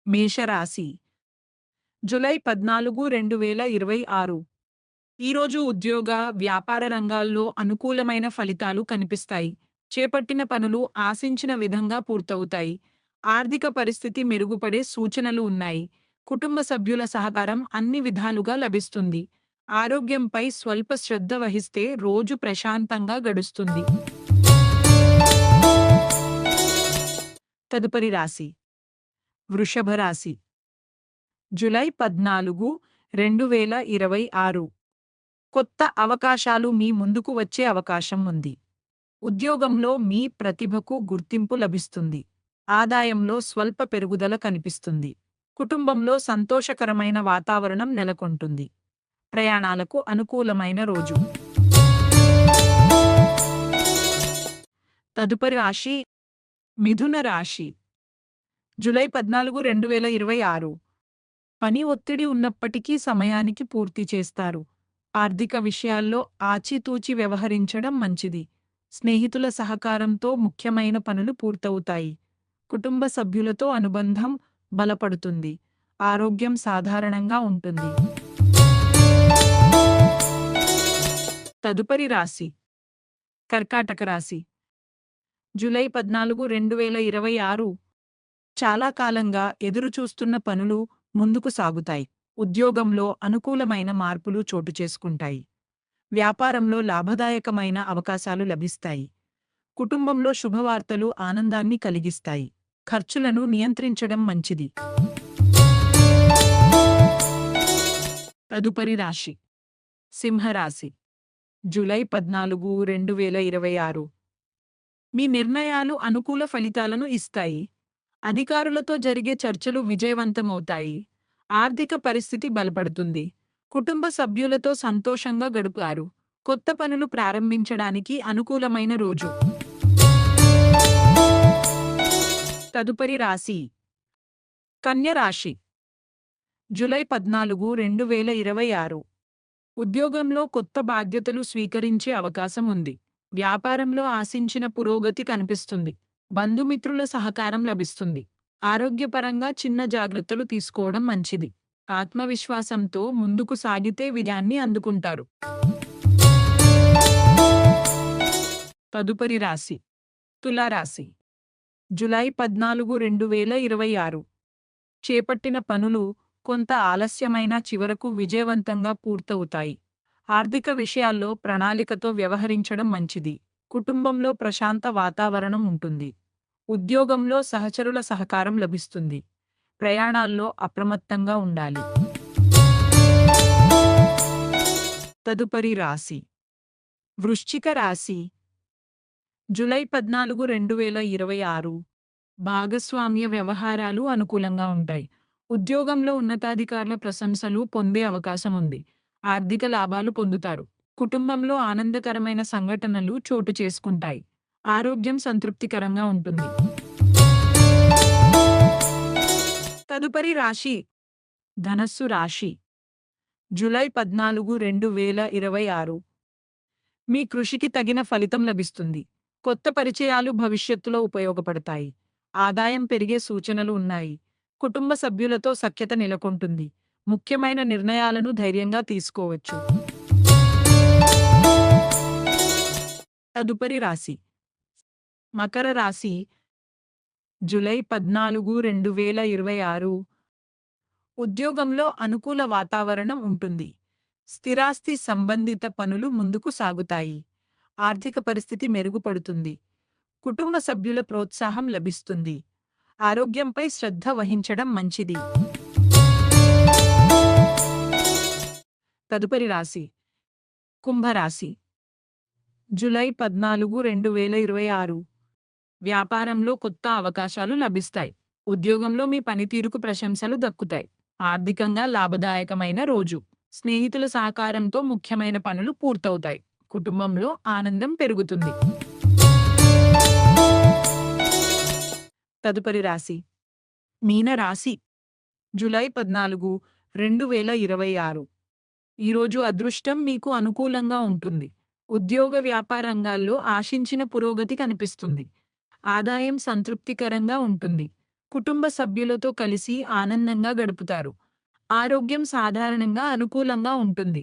మేషరాశి జూలై 14, 2026 ఈరోజు ఉద్యోగ, వ్యాపార రంగాల్లో అనుకూలమైన ఫలితాలు కనిపిస్తాయి. చేపట్టిన పనులు ఆశించిన విధంగా పూర్తవుతాయి. ఆర్థిక పరిస్థితి మెరుగుపడే సూచనలు ఉన్నాయి. కుటుంబ సభ్యుల సహకారం అన్ని విధాలుగా లభిస్తుంది. ఆరోగ్యంపై స్వల్ప శ్రద్ధ వహిస్తే రోజు ప్రశాంతంగా గడుస్తుంది. తదుపరి రాశి వృషభ రాశి జూలై 14, 2026 కొత్త అవకాశాలు మీ ముందుకు వచ్చే అవకాశం ఉంది. ఉద్యోగంలో మీ ప్రతిభకు గుర్తింపు లభిస్తుంది. ఆదాయంలో స్వల్ప పెరుగుదల కనిపిస్తుంది. కుటుంబంలో సంతోషకరమైన వాతావరణం నెలకొంటుంది. ప్రయాణాలకు అనుకూలమైన రోజు. తదుపరి రాశి మిథున రాశి జూలై 14, 2026 పని ఒత్తిడి ఉన్నప్పటికీ సమయానికి పూర్తి చేస్తారు. ఆర్థిక విషయాల్లో ఆచితూచి వ్యవహరించడం మంచిది. స్నేహితుల సహకారంతో ముఖ్యమైన పనులు పూర్తవుతాయి. కుటుంబ సభ్యులతో అనుబంధం బలపడుతుంది. ఆరోగ్యం సాధారణంగా ఉంటుంది. తదుపరి రాశి కర్కాటక రాశి జూలై 14, 2026 చాలా కాలంగా ఎదురుచూస్తున్న పనులు ముందుకు సాగుతాయి. ఉద్యోగంలో అనుకూలమైన మార్పులు చోటు చేసుకుంటాయి. వ్యాపారంలో లాభదాయకమైన అవకాశాలు లభిస్తాయి. కుటుంబంలో శుభవార్తలు ఆనందాన్ని కలిగిస్తాయి. ఖర్చులను నియంత్రించడం మంచిది. తదుపరి రాశి సింహరాశి జూలై 14, 2026 మీ నిర్ణయాలు అనుకూల ఫలితాలను ఇస్తాయి. అధికారులతో జరిగే చర్చలు విజయవంతమవుతాయి. ఆర్థిక పరిస్థితి బలపడుతుంది. కుటుంబ సభ్యులతో సంతోషంగా గడుపుతారు. కొత్త పనులు ప్రారంభించడానికి అనుకూలమైన రోజు. తదుపరి రాశి కన్య రాశి జూలై 14, 2026 ఉద్యోగంలో కొత్త బాధ్యతలు స్వీకరించే అవకాశం ఉంది. వ్యాపారంలో ఆశించిన పురోగతి కనిపిస్తుంది. బంధుమిత్రుల సహకారం లభిస్తుంది. ఆరోగ్యపరంగా చిన్న జాగ్రత్తలు తీసుకోవడం మంచిది. ఆత్మవిశ్వాసంతో ముందుకు సాగితే విజయాన్ని అందుకుంటారు. తదుపరి రాశి తులారాశి జూలై 14, 2026 చేపట్టిన పనులు కొంత ఆలస్యమైన చివరకు విజయవంతంగా పూర్తవుతాయి. ఆర్థిక విషయాల్లో ప్రణాళికతో వ్యవహరించడం మంచిది. కుటుంబంలో ప్రశాంత వాతావరణం ఉంటుంది. ఉద్యోగంలో సహచరుల సహకారం లభిస్తుంది. ప్రయాణాల్లో అప్రమత్తంగా ఉండాలి. తదుపరి రాశి వృశ్చిక రాశి జూలై 14, 2026 భాగస్వామ్య వ్యవహారాలు అనుకూలంగా ఉంటాయి. ఉద్యోగంలో ఉన్నతాధికారుల ప్రశంసలు పొందే అవకాశం ఉంది. ఆర్థిక లాభాలు పొందుతారు. కుటుంబంలో ఆనందకరమైన సంఘటనలు చోటు చేసుకుంటాయి. ఆరోగ్యం సంతృప్తికరంగా ఉంటుంది. తదుపరి రాశి ధనస్సు రాశి జూలై 14, 2026 మీ కృషికి తగిన ఫలితం లభిస్తుంది. కొత్త పరిచయాలు భవిష్యత్తులో ఉపయోగపడతాయి. ఆదాయం పెరిగే సూచనలు ఉన్నాయి. కుటుంబ సభ్యులతో సఖ్యత నెలకొంటుంది. ముఖ్యమైన నిర్ణయాలను ధైర్యంగా తీసుకోవచ్చు. తదుపరి రాశి మకర రాశి జూలై 14, 2026 ఉద్యోగంలో అనుకూల వాతావరణం ఉంటుంది. స్థిరాస్తి సంబంధిత పనులు ముందుకు సాగుతాయి. ఆర్థిక పరిస్థితి మెరుగుపడుతుంది. కుటుంబ సభ్యుల ప్రోత్సాహం లభిస్తుంది. ఆరోగ్యంపై శ్రద్ధ వహించడం మంచిది. తదుపరి రాశి కుంభరాశి జూలై 14, 2026 వ్యాపారంలో కొత్త అవకాశాలు లభిస్తాయి. ఉద్యోగంలో మీ పనితీరుకు ప్రశంసలు దక్కుతాయి. ఆర్థికంగా లాభదాయకమైన రోజు. స్నేహితుల సహకారంతో ముఖ్యమైన పనులు పూర్తవుతాయి. కుటుంబంలో ఆనందం పెరుగుతుంది. తదుపరి రాశి మీన రాశి జూలై 14, 2026 ఈరోజు అదృష్టం మీకు అనుకూలంగా ఉంటుంది. ఉద్యోగ వ్యాపార రంగాల్లో ఆశించిన పురోగతి కనిపిస్తుంది. ఆదాయం సంతృప్తికరంగా ఉంటుంది. కుటుంబ సభ్యులతో కలిసి ఆనందంగా గడుపుతారు. ఆరోగ్యం సాధారణంగా అనుకూలంగా ఉంటుంది.